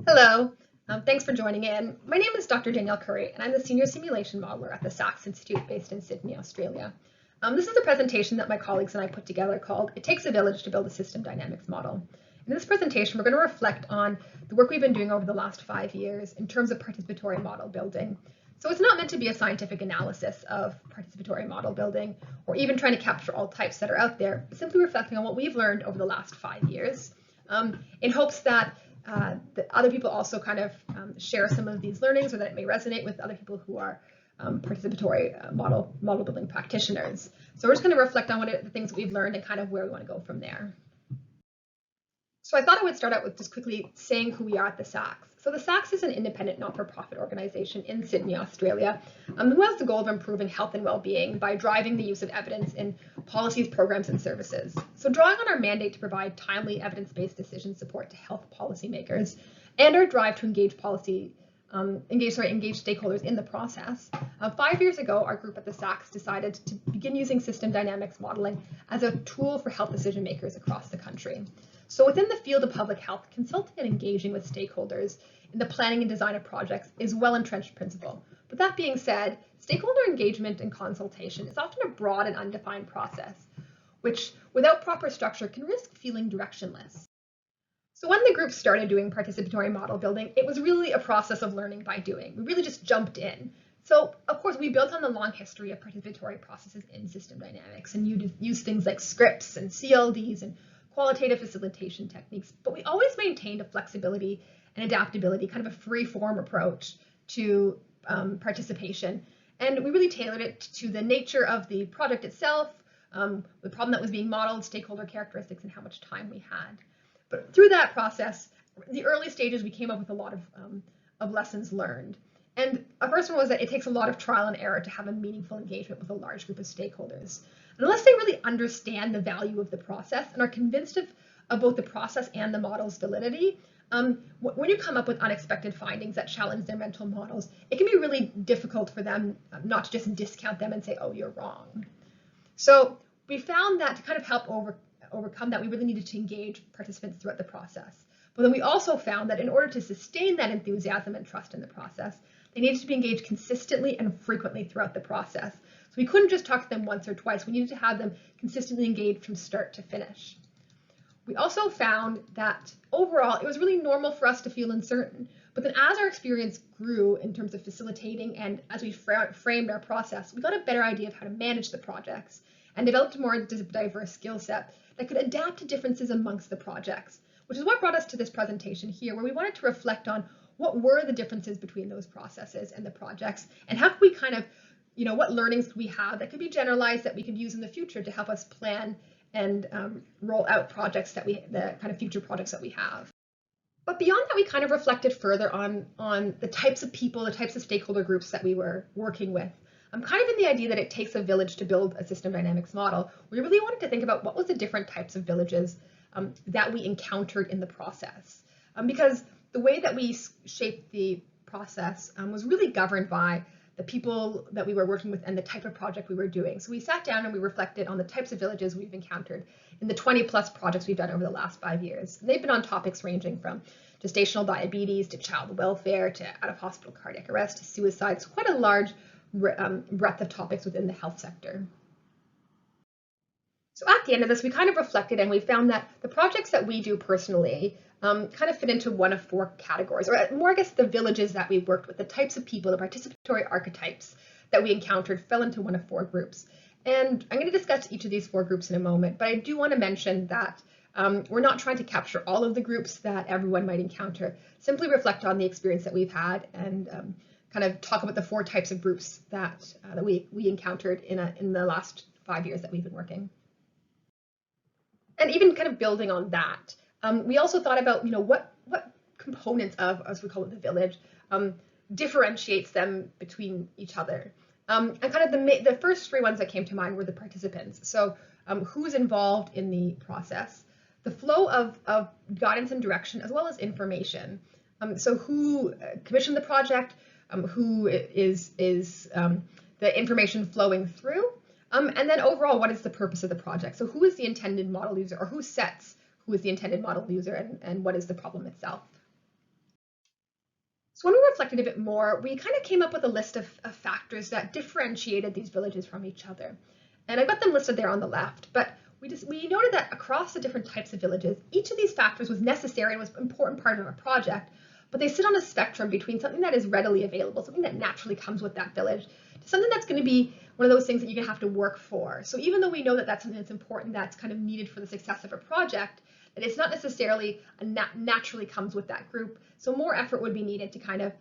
Hello, thanks for joining in. My name is Dr. Danielle Currie, and I'm the Senior Simulation Modeler at the SACS Institute based in Sydney, Australia. This is a presentation that my colleagues and I put together called It Takes a Village to Build a System Dynamics Model. In this presentation, we're going to reflect on the work we've been doing over the last 5 years in terms of participatory model building. So it's not meant to be a scientific analysis of participatory model building or even trying to capture all types that are out there, but simply reflecting on what we've learned over the last 5 years in hopes that other people also kind of share some of these learnings, or that it may resonate with other people who are participatory model building practitioners. So we're just going to reflect on the things that we've learned and kind of where we want to go from there. So I thought I would start out with just quickly saying who we are at the SACS. So the SACS is an independent not-for-profit organization in Sydney, Australia, who has the goal of improving health and well-being by driving the use of evidence in policies, programs, and services. So drawing on our mandate to provide timely evidence-based decision support to health policymakers and our drive to engage stakeholders in the process. 5 years ago, our group at the SACS decided to begin using system dynamics modeling as a tool for health decision makers across the country. So within the field of public health, consulting and engaging with stakeholders in the planning and design of projects is well-entrenched principle. But that being said, stakeholder engagement and consultation is often a broad and undefined process, which without proper structure can risk feeling directionless. So when the group started doing participatory model building, it was really a process of learning by doing. We really just jumped in. So of course, we built on the long history of participatory processes in system dynamics and you use things like scripts and CLDs and qualitative facilitation techniques, but we always maintained a flexibility and adaptability, kind of a free-form approach to participation. And we really tailored it to the nature of the project itself, the problem that was being modeled, stakeholder characteristics, and how much time we had. But through that process, the early stages, we came up with a lot of lessons learned. And the first one was that it takes a lot of trial and error to have a meaningful engagement with a large group of stakeholders. And unless they really understand the value of the process and are convinced of both the process and the model's validity, when you come up with unexpected findings that challenge their mental models, it can be really difficult for them not to just discount them and say, oh, you're wrong. So we found that to kind of help overcome that, we really needed to engage participants throughout the process. But then we also found that in order to sustain that enthusiasm and trust in the process, they needed to be engaged consistently and frequently throughout the process. So we couldn't just talk to them once or twice. We needed to have them consistently engaged from start to finish. We also found that overall, it was really normal for us to feel uncertain. But then as our experience grew in terms of facilitating and as we framed our process, we got a better idea of how to manage the projects and developed a more diverse skill set that could adapt to differences amongst the projects, which is what brought us to this presentation here, where we wanted to reflect on what were the differences between those processes and the projects, and how could we kind of, what learnings could we have that could be generalized that we could use in the future to help us plan and roll out projects the kind of future projects that we have. But beyond that, we kind of reflected further on the types of people, the types of stakeholder groups that we were working with. I'm kind of in the idea that it takes a village to build a system dynamics model. We really wanted to think about what was the different types of villages that we encountered in the process. Because the way that we shaped the process was really governed by the people that we were working with and the type of project we were doing. So we sat down and we reflected on the types of villages we've encountered in the 20+ projects we've done over the last 5 years. And they've been on topics ranging from gestational diabetes to child welfare to out-of-hospital cardiac arrest to suicide. So quite a large breadth of topics within the health sector. So at the end of this, we kind of reflected and we found that the projects that we do personally kind of fit into one of 4 categories, or more, I guess, the villages that we worked with, the types of people, the participatory archetypes that we encountered fell into one of 4 groups. And I'm going to discuss each of these 4 groups in a moment, but I do want to mention that we're not trying to capture all of the groups that everyone might encounter, simply reflect on the experience that we've had and kind of talk about the 4 types of groups that we encountered in the last 5 years that we've been working. And even kind of building on that, we also thought about, what components of, as we call it, the village, differentiates them between each other. And kind of the first 3 ones that came to mind were the participants. So who's involved in the process, the flow of guidance and direction, as well as information. So who commissioned the project, who is the information flowing through, and then overall, what is the purpose of the project? So who is the intended model user, or who sets who is the intended model user, and what is the problem itself? So when we reflected a bit more, we kind of came up with a list of factors that differentiated these villages from each other. And I've got them listed there on the left, but we noted that across the different types of villages, each of these factors was necessary and was an important part of a project, but they sit on a spectrum between something that is readily available, something that naturally comes with that village, to something that's going to be one of those things that you're going to have to work for. So even though we know that that's something that's important, that's kind of needed for the success of a project, that it's not necessarily naturally comes with that group. So more effort would be needed to kind of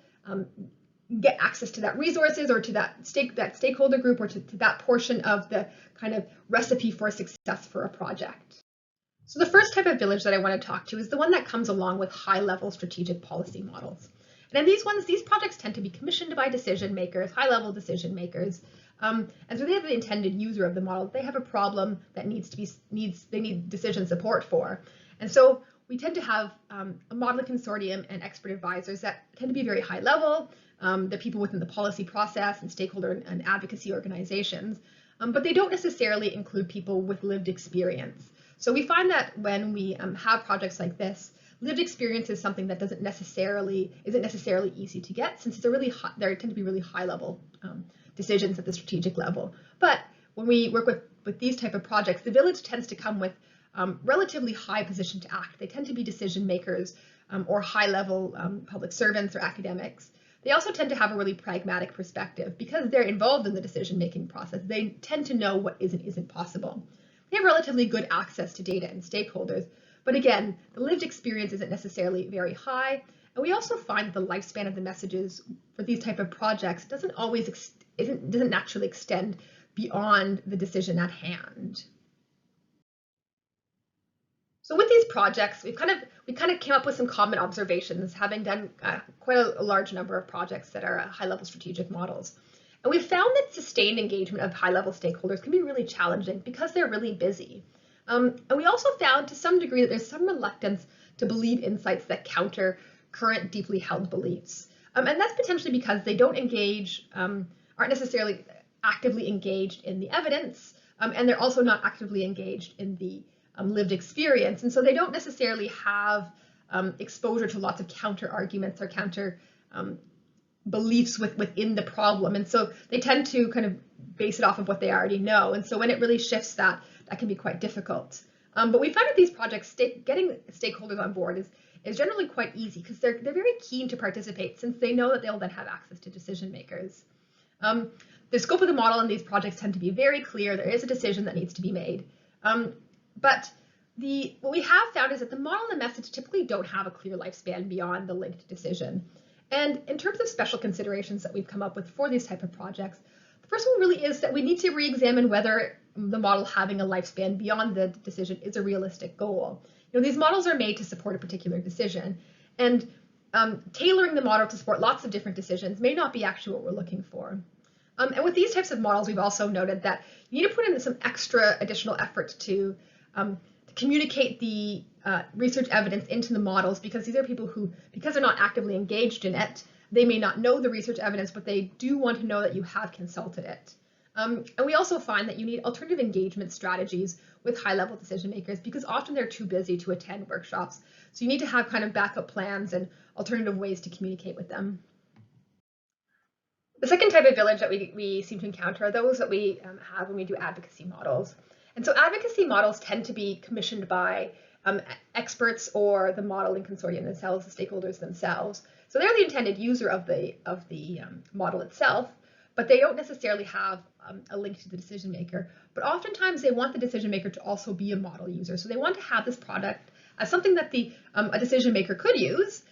get access to that resources or to that stakeholder group or to that portion of the kind of recipe for success for a project. So the first type of village that I want to talk to is the one that comes along with high-level strategic policy models. And in these projects tend to be commissioned by decision makers, high-level decision makers. And so they have the intended user of the model. They have a problem that they need decision support for. And so we tend to have a modeling consortium and expert advisors that tend to be very high level. They're people within the policy process and stakeholder and advocacy organizations, but they don't necessarily include people with lived experience. So we find that when we have projects like this, lived experience is something that isn't necessarily easy to get, since there tend to be really high level decisions at the strategic level. But when we work with these type of projects, the village tends to come with relatively high position to act. They tend to be decision makers or high-level public servants or academics. They also tend to have a really pragmatic perspective because they're involved in the decision-making process. They tend to know what is and isn't possible. They have relatively good access to data and stakeholders, but again, the lived experience isn't necessarily very high. And we also find that the lifespan of the messages for these type of projects doesn't naturally extend beyond the decision at hand. So with these projects, we kind of came up with some common observations, having done quite a large number of projects that are high-level strategic models. And we found that sustained engagement of high-level stakeholders can be really challenging because they're really busy. And we also found to some degree that there's some reluctance to believe insights that counter current deeply held beliefs. And that's potentially because they don't aren't necessarily actively engaged in the evidence, and they're also not actively engaged in the lived experience. And so they don't necessarily have exposure to lots of counter arguments or counter beliefs within the problem. And so they tend to kind of base it off of what they already know. And so when it really shifts that can be quite difficult. But we find that these projects, getting stakeholders on board is generally quite easy because they're very keen to participate since they know that they'll then have access to decision makers. The scope of the model in these projects tend to be very clear. There is a decision that needs to be made. But what we have found is that the model and the message typically don't have a clear lifespan beyond the linked decision. And in terms of special considerations that we've come up with for these type of projects, the first one really is that we need to re-examine whether the model having a lifespan beyond the decision is a realistic goal. These models are made to support a particular decision, and tailoring the model to support lots of different decisions may not be actually what we're looking for. And with these types of models, we've also noted that you need to put in some extra additional effort to communicate the research evidence into the models, because these are people who, because they're not actively engaged in it, they may not know the research evidence, but they do want to know that you have consulted it. And we also find that you need alternative engagement strategies with high-level decision makers because often they're too busy to attend workshops. So you need to have kind of backup plans and alternative ways to communicate with them. The second type of village that we seem to encounter are those that we have when we do advocacy models. And so advocacy models tend to be commissioned by experts or the modeling consortium themselves, the stakeholders themselves. So they're the intended user of the model itself, but they don't necessarily have a link to the decision maker. But oftentimes they want the decision maker to also be a model user. So they want to have this product as something that a decision maker could use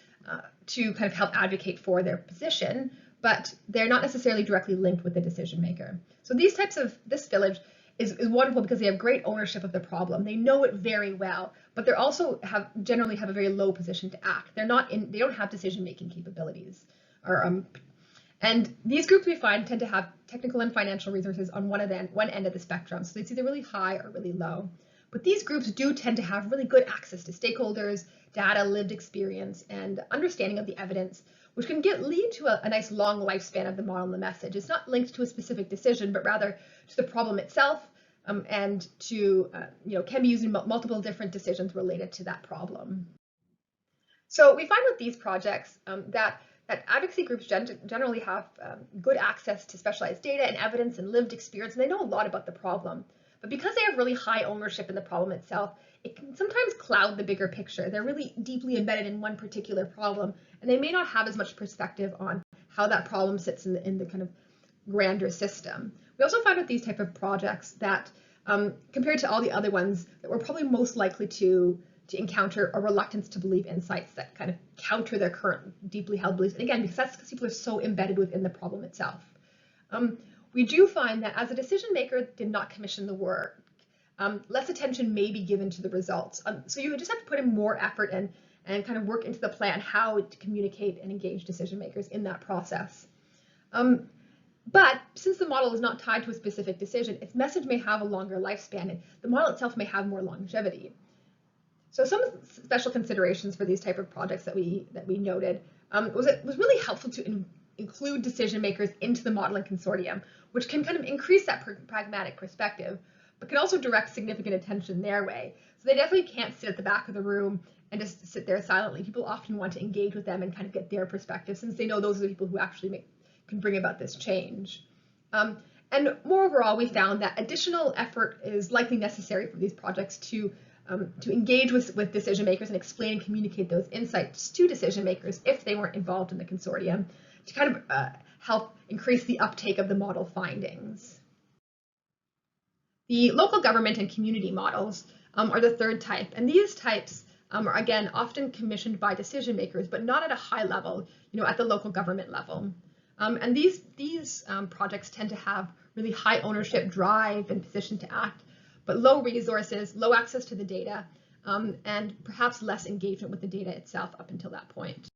to kind of help advocate for their position, but they're not necessarily directly linked with the decision maker. So this village is wonderful because they have great ownership of the problem. They know it very well, but they also generally have a very low position to act. They don't have decision-making capabilities. And these groups we find tend to have technical and financial resources on one end of the spectrum. So it's either really high or really low. But these groups do tend to have really good access to stakeholders, data, lived experience, and understanding of the evidence, which can lead to a nice long lifespan of the model and the message. It's not linked to a specific decision, but rather to the problem itself, and can be used in multiple different decisions related to that problem. So we find with these projects that that advocacy groups generally have good access to specialized data and evidence and lived experience, and they know a lot about the problem. But because they have really high ownership in the problem itself, it can sometimes cloud the bigger picture. They're really deeply embedded in one particular problem, and they may not have as much perspective on how that problem sits in the kind of grander system. We also find with these type of projects that compared to all the other ones, that we're probably most likely to encounter a reluctance to believe insights that kind of counter their current deeply held beliefs. And again, because that's because people are so embedded within the problem itself. We do find that as a decision maker did not commission the work, less attention may be given to the results. So you just have to put in more effort and kind of work into the plan how to communicate and engage decision makers in that process. But since the model is not tied to a specific decision, its message may have a longer lifespan, and the model itself may have more longevity. So some special considerations for these type of projects that we noted was it was really helpful to include decision makers into the modeling consortium, which can kind of increase that pragmatic perspective, but can also direct significant attention their way. So they definitely can't sit at the back of the room and just sit there silently. People often want to engage with them and kind of get their perspective, since they know those are the people who actually can bring about this change. And more overall, we found that additional effort is likely necessary for these projects to engage with decision makers and explain and communicate those insights to decision makers if they weren't involved in the consortium, to kind of help increase the uptake of the model findings. The local government and community models are the third type, and these types are again often commissioned by decision makers, but not at a high level, at the local government level. And these projects tend to have really high ownership, drive, and position to act, but low resources, low access to the data, and perhaps less engagement with the data itself up until that point.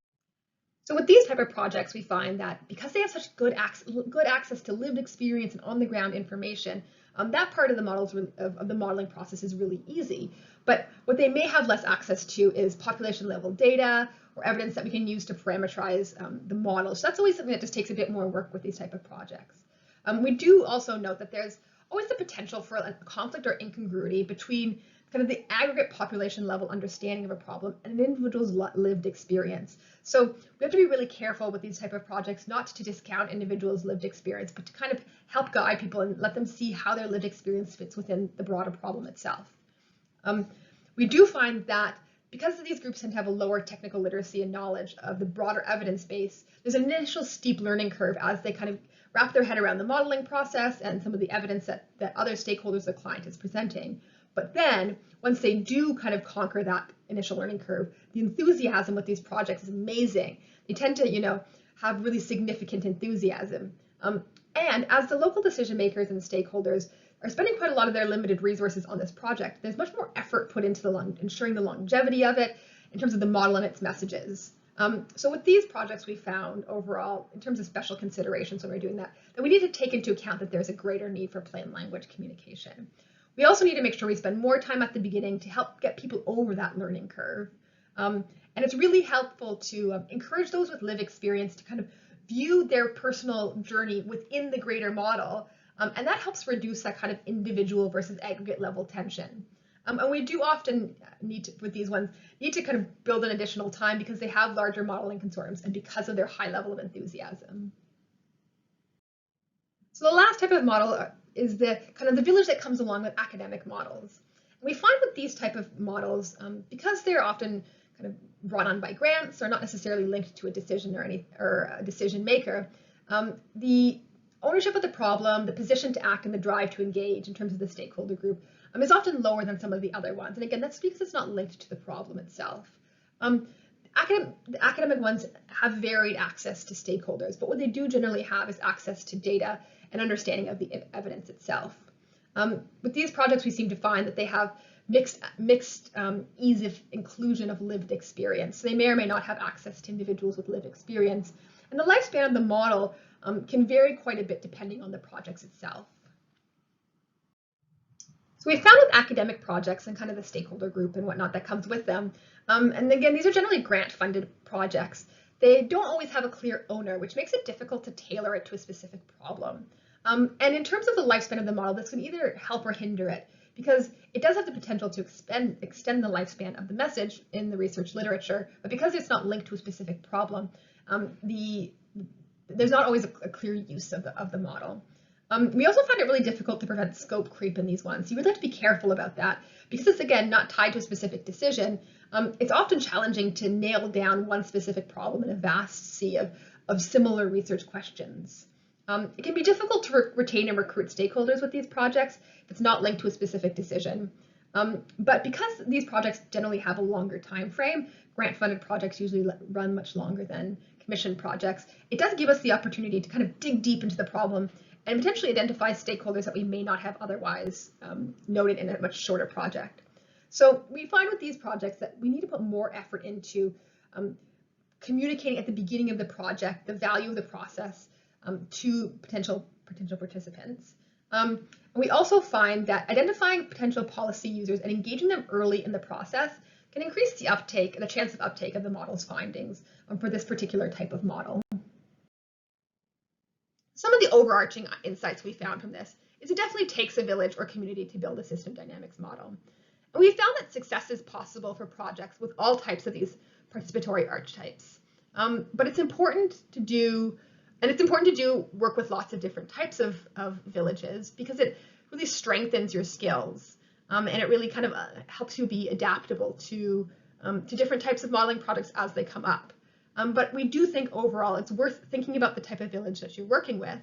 So with these type of projects, we find that because they have such good access to lived experience and on-the-ground information, that part of the modeling process is really easy. But what they may have less access to is population-level data or evidence that we can use to parameterize the model. So that's always something that just takes a bit more work with these type of projects. We do also note that there's always the potential for a conflict or incongruity between kind of the aggregate population level understanding of a problem and an individual's lived experience. So we have to be really careful with these type of projects not to discount individuals' lived experience, but to kind of help guide people and let them see how their lived experience fits within the broader problem itself. We do find that because these groups tend to have a lower technical literacy and knowledge of the broader evidence base, there's an initial steep learning curve as they kind of wrap their head around the modeling process and some of the evidence that other stakeholders the client is presenting. But then, once they do kind of conquer that initial learning curve, the enthusiasm with these projects is amazing. They tend to, have really significant enthusiasm. And as the local decision makers and stakeholders are spending quite a lot of their limited resources on this project, there's much more effort put into ensuring the longevity of it in terms of the model and its messages. So with these projects, we found overall, in terms of special considerations when we're doing that we need to take into account that there's a greater need for plain language communication. We also need to make sure we spend more time at the beginning to help get people over that learning curve. And it's really helpful to encourage those with lived experience to kind of view their personal journey within the greater model. And that helps reduce that kind of individual versus aggregate level tension. And we do often with these ones, need to kind of build in additional time because they have larger modeling consortiums and because of their high level of enthusiasm. So the last type of model is the kind of the village that comes along with academic models. And we find with these type of models, because they're often kind of brought on by grants or not necessarily linked to a decision or a decision maker, the ownership of the problem, the position to act, and the drive to engage in terms of the stakeholder group is often lower than some of the other ones. And again, that's because it's not linked to the problem itself. The academic ones have varied access to stakeholders, but what they do generally have is access to data and understanding of the evidence itself. With these projects, we seem to find that they have mixed ease of inclusion of lived experience. So they may or may not have access to individuals with lived experience. And the lifespan of the model can vary quite a bit depending on the projects itself. So we found with academic projects and kind of the stakeholder group and whatnot that comes with them, and again, these are generally grant-funded projects. They don't always have a clear owner, which makes it difficult to tailor it to a specific problem. And in terms of the lifespan of the model, this can either help or hinder it, because it does have the potential to extend the lifespan of the message in the research literature, but because it's not linked to a specific problem, there's not always a clear use of the model. We also find it really difficult to prevent scope creep in these ones. You really have to be careful about that because it's, again, not tied to a specific decision. It's often challenging to nail down one specific problem in a vast sea of similar research questions. It can be difficult to retain and recruit stakeholders with these projects if it's not linked to a specific decision. But because these projects generally have a longer time frame, grant-funded projects usually run much longer than commissioned projects, it does give us the opportunity to kind of dig deep into the problem and potentially identify stakeholders that we may not have otherwise noted in a much shorter project. So we find with these projects that we need to put more effort into communicating at the beginning of the project the value of the process to potential participants. And we also find that identifying potential policy users and engaging them early in the process can increase the uptake, the chance of uptake of the model's findings for this particular type of model. Some of the overarching insights we found from this is it definitely takes a village or community to build a system dynamics model. And we found that success is possible for projects with all types of these participatory archetypes. But it's important to do work with lots of different types of villages because it really strengthens your skills. And it really kind of helps you be adaptable to different types of modeling products as they come up. But we do think overall it's worth thinking about the type of village that you're working with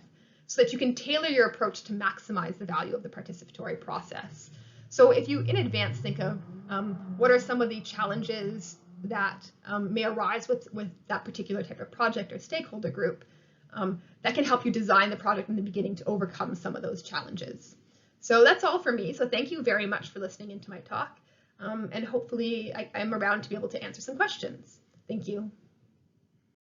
so that you can tailor your approach to maximize the value of the participatory process. So if you in advance think of what are some of the challenges that may arise with that particular type of project or stakeholder group, that can help you design the project in the beginning to overcome some of those challenges. So that's all for me. So thank you very much for listening into my talk. And hopefully I'm around to be able to answer some questions. Thank you.